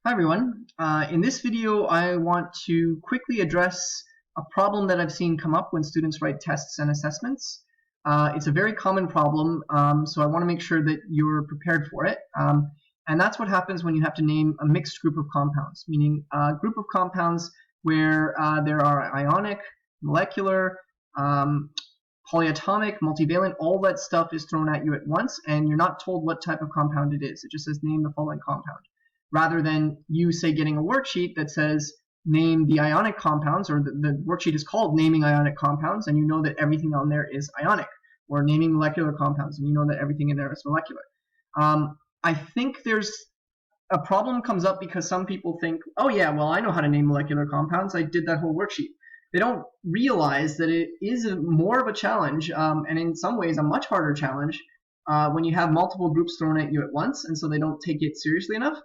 Hi everyone. In this video I want to quickly address a problem that I've seen come up when students write tests and assessments. It's a very common problem, so I want to make sure that you're prepared for it. And that's what happens when you have to name a mixed group of compounds, meaning a group of compounds where there are ionic, molecular, polyatomic, multivalent, all that stuff is thrown at you at once, and you're not told what type of compound it is. It just says name the following compound, rather than you, say, getting a worksheet that says name the ionic compounds, or the worksheet is called naming ionic compounds, and you know that everything on there is ionic, or naming molecular compounds, and you know that everything in there is molecular. I think there's a problem comes up because some people think, oh yeah, well, I know how to name molecular compounds. I did that whole worksheet. They don't realize that it is more of a challenge, and in some ways a much harder challenge when you have multiple groups thrown at you at once, and so they don't take it seriously enough.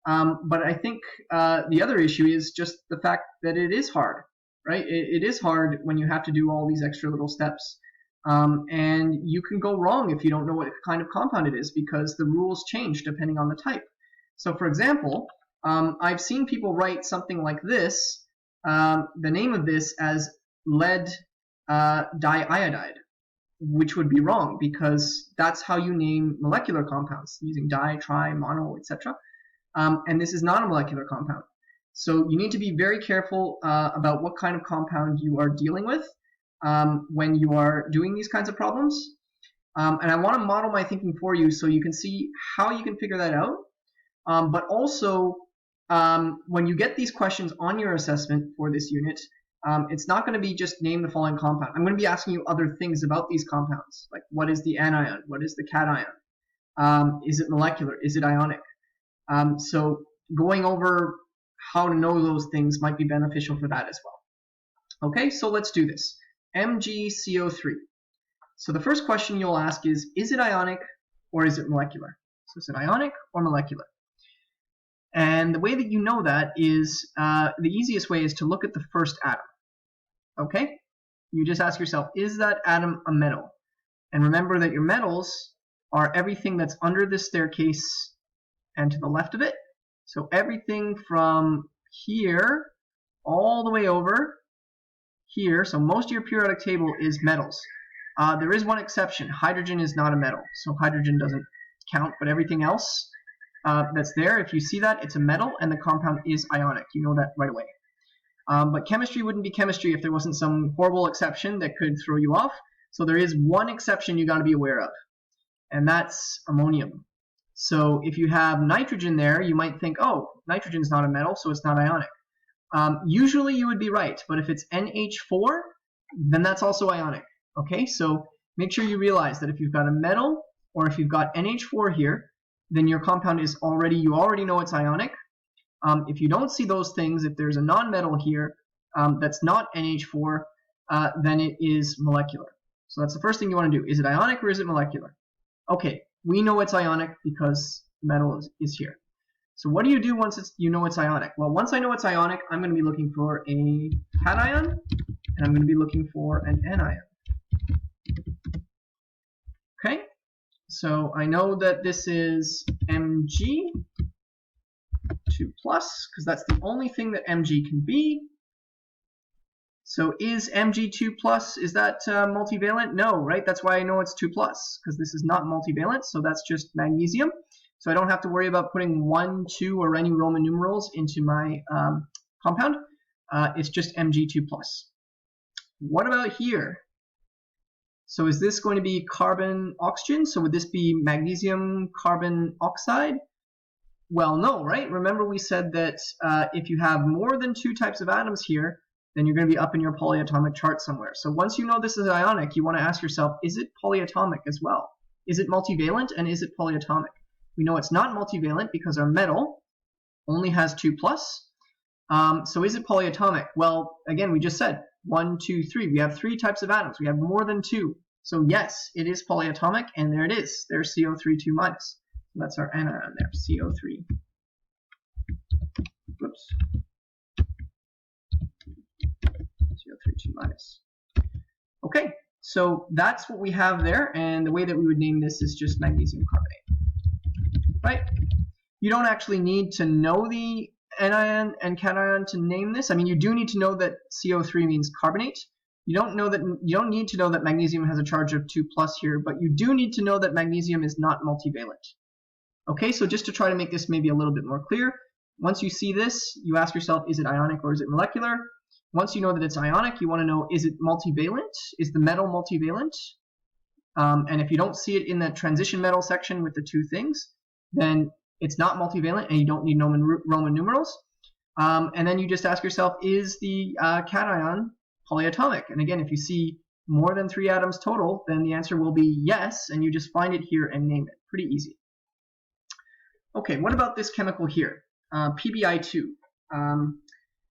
But I think the other issue is just the fact that it is hard, right? It is hard when you have to do all these extra little steps. And you can go wrong if you don't know what kind of compound it is, because the rules change depending on the type. So for example, I've seen people write something like this, the name of this as lead diiodide, which would be wrong because that's how you name molecular compounds, using di, tri, mono, etc. And this is not a molecular compound. So you need to be very careful about what kind of compound you are dealing with when you are doing these kinds of problems. And I want to model my thinking for you so you can see how you can figure that out. But also, when you get these questions on your assessment for this unit, it's not going to be just name the following compound. I'm going to be asking you other things about these compounds, like what is the anion, what is the cation, is it molecular, is it ionic? So going over how to know those things might be beneficial for that as well. Okay, so let's do this. MgCO3. So the first question you'll ask is it ionic or is it molecular? So is it ionic or molecular? And the way that you know that is, the easiest way is to look at the first atom. Okay? You just ask yourself, is that atom a metal? And remember that your metals are everything that's under this staircase and to the left of it. So everything from here all the way over here, so most of your periodic table is metals. There is one exception. Hydrogen is not a metal, so hydrogen doesn't count, but everything else that's there, if you see that, it's a metal and the compound is ionic. You know that right away. But chemistry wouldn't be chemistry if there wasn't some horrible exception that could throw you off. So there is one exception you got to be aware of, and that's ammonium. So if you have nitrogen there, you might think, oh, nitrogen's not a metal, so it's not ionic. Usually you would be right, but if it's NH4, then that's also ionic. Okay, so make sure you realize that if you've got a metal or if you've got NH4 here, then your compound is already, you already know it's ionic. If you don't see those things, if there's a non-metal here that's not NH4, then it is molecular. So that's the first thing you want to do. Is it ionic or is it molecular? Okay, we know it's ionic because metal is here. So what do you do once you know it's ionic? Well, once I know it's ionic, I'm going to be looking for a cation, and I'm going to be looking for an anion. Okay, so I know that this is Mg2+, because that's the only thing that Mg can be. So is Mg2+, is that multivalent? No, right? That's why I know it's 2+, because this is not multivalent, so that's just magnesium. So I don't have to worry about putting 1, 2, or any Roman numerals into my compound. It's just Mg2+. What about here? So is this going to be carbon oxygen? So would this be magnesium carbon oxide? Well, no, right? Remember we said that if you have more than 2 types of atoms here, then you're going to be up in your polyatomic chart somewhere. So once you know this is ionic, you want to ask yourself, is it polyatomic as well? Is it multivalent and is it polyatomic? We know it's not multivalent because our metal only has 2+. So is it polyatomic? Well, again, we just said 1, 2, 3. We have 3 types of atoms. We have more than 2. So yes, it is polyatomic, and there it is. There's CO3 2-. So that's our anion there, CO3. Whoops. CO3 2-. Okay, so that's what we have there, and the way that we would name this is just magnesium carbonate. Right? you don't actually need to know the anion and cation to name this. I mean, you do need to know that CO3 means carbonate. You don't need to know that magnesium has a charge of 2+ here, but you do need to know that magnesium is not multivalent. Okay, so just to try to make this maybe a little bit more clear, once you see this, you ask yourself, is it ionic or is it molecular? Once you know that it's ionic, you want to know, is it multivalent? Is the metal multivalent? And if you don't see it in the transition metal section with the two things, then it's not multivalent and you don't need Roman numerals. And then you just ask yourself, is the cation polyatomic? And again, if you see more than 3 atoms total, then the answer will be yes, and you just find it here and name it. Pretty easy. Okay, what about this chemical here? PbI2.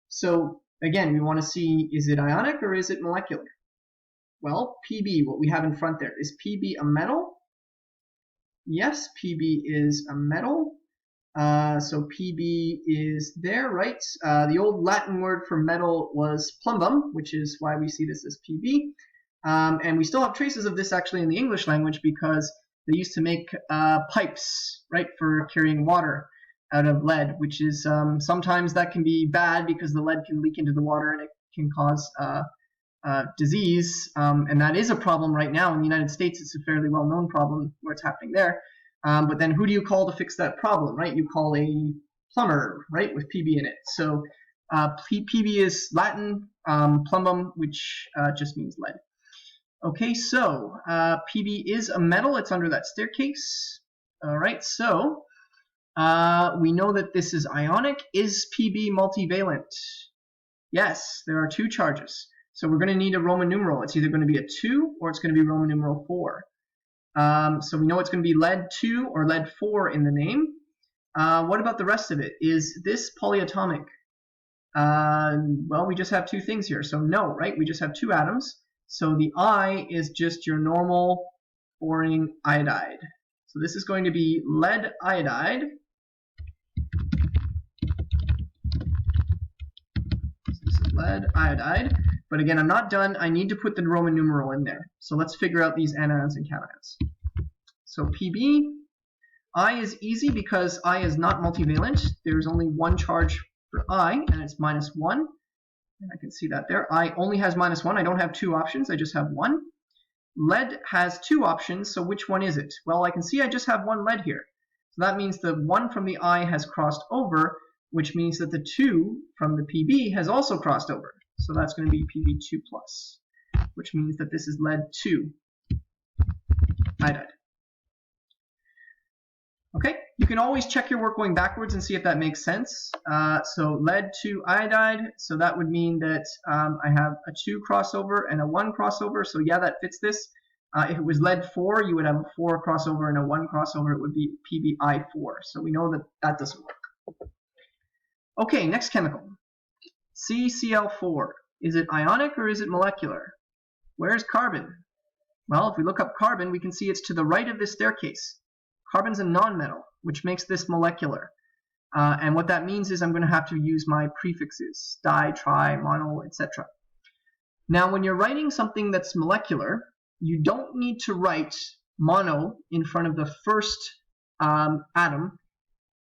So again, we want to see, is it ionic or is it molecular? Well, Pb, what we have in front there, is Pb a metal? Yes, Pb is a metal. So Pb is there, right? The old Latin word for metal was plumbum, which is why we see this as Pb. And we still have traces of this actually in the English language because they used to make pipes, right, for carrying water out of lead, which is sometimes that can be bad because the lead can leak into the water and it can cause disease. And that is a problem right now in the United States. It's a fairly well-known problem where it's happening there. But then who do you call to fix that problem, right? You call a plumber, right, with Pb in it. So Pb is Latin, plumbum, which just means lead. Okay, so Pb is a metal. It's under that staircase. All right, so we know that this is ionic. Is Pb multivalent? Yes, there are 2 charges. So we're going to need a Roman numeral. It's either going to be a 2 or it's going to be Roman numeral 4. So we know it's going to be lead 2 or lead 4 in the name. What about the rest of it? Is this polyatomic? Well, we just have 2 things here. So no, right? We just have 2 atoms. So the I is just your normal boring iodide. So this is going to be lead iodide. So this is lead iodide. But again, I'm not done. I need to put the Roman numeral in there. So let's figure out these anions and cations. So Pb, I is easy because I is not multivalent. There's only 1 charge for I, and it's -1. And I can see that there. I only has -1. I don't have 2 options. I just have 1. Lead has 2 options, so which one is it? Well, I can see I just have 1 lead here. So that means the 1 from the I has crossed over, which means that the 2 from the Pb has also crossed over. So that's going to be Pb2+, which means that this is lead 2 iodide. Okay, you can always check your work going backwards and see if that makes sense. So lead 2 iodide, so that would mean that I have a 2 crossover and a 1 crossover, so yeah, that fits this. If it was lead 4, you would have a 4 crossover and a 1 crossover, it would be PbI4, so we know that that doesn't work. Okay, next chemical. CCl4. Is it ionic or is it molecular? Where's carbon? Well, if we look up carbon, we can see it's to the right of this staircase. Carbon's a nonmetal, which makes this molecular. And what that means is I'm going to have to use my prefixes, di, tri, mono, etc. Now, when you're writing something that's molecular, you don't need to write mono in front of the first atom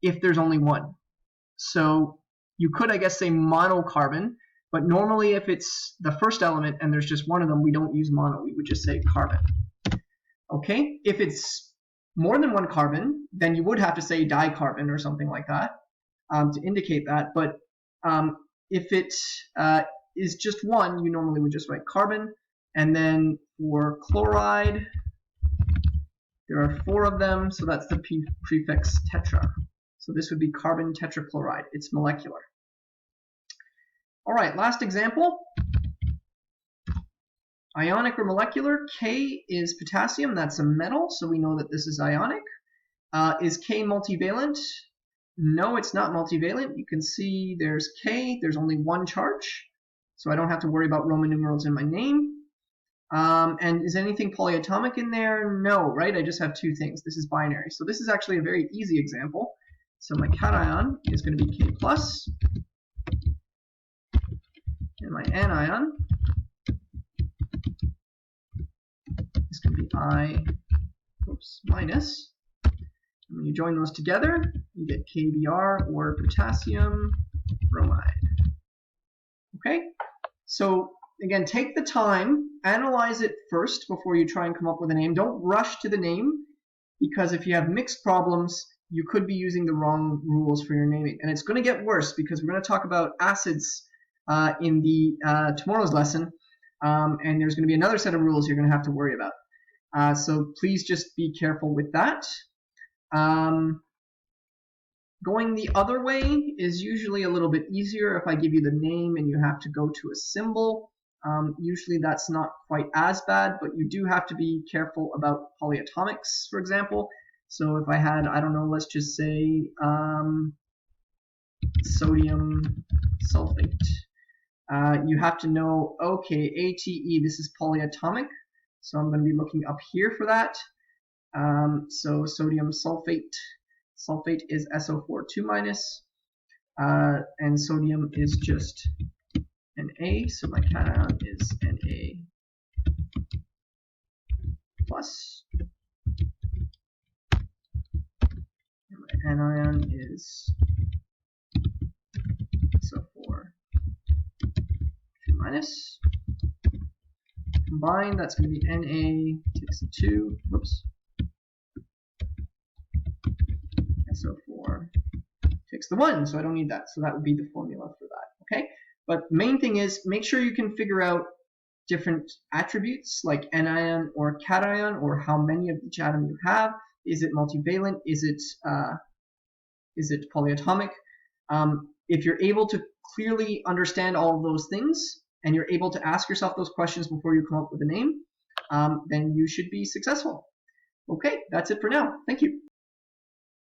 if there's only 1. So you could, I guess, say monocarbon, but normally if it's the first element and there's just 1 of them, we don't use mono. We would just say carbon. Okay? If it's more than 1 carbon, then you would have to say dicarbon or something like that to indicate that. But if it is just 1, you normally would just write carbon. And then for chloride, there are 4 of them, so that's the prefix tetra. So this would be carbon tetrachloride. It's molecular. All right, last example. Ionic or molecular, K is potassium, that's a metal, so we know that this is ionic. Is K multivalent? No, it's not multivalent. You can see there's K, there's only 1 charge, so I don't have to worry about Roman numerals in my name. And is anything polyatomic in there? No, right? I just have 2 things. This is binary. So this is actually a very easy example. So my cation is going to be K+, and my anion is going to be I minus. And when you join those together, you get KBr, or potassium bromide. Okay? So again, take the time, analyze it first before you try and come up with a name. Don't rush to the name, because if you have mixed problems, you could be using the wrong rules for your naming. And it's going to get worse, because we're going to talk about acids in the tomorrow's lesson, and there's going to be another set of rules you're going to have to worry about. So please just be careful with that. Going the other way is usually a little bit easier if I give you the name and you have to go to a symbol. Usually that's not quite as bad, but you do have to be careful about polyatomics, for example. So if I had, I don't know, let's just say sodium sulfate. You have to know, okay, ATE, this is polyatomic, so I'm going to be looking up here for that. So sodium sulfate. Sulfate is SO4 2-, and sodium is just Na, so my cation is Na plus, and my anion is SO4 2-. Combined, that's going to be Na takes the 2, whoops, SO4 takes the 1, so I don't need that. So that would be the formula for that, okay? But the main thing is, make sure you can figure out different attributes like anion or cation, or how many of each atom you have. Is it multivalent? Is it polyatomic? If you're able to clearly understand all of those things, and you're able to ask yourself those questions before you come up with a name, then you should be successful. Okay, that's it for now. Thank you.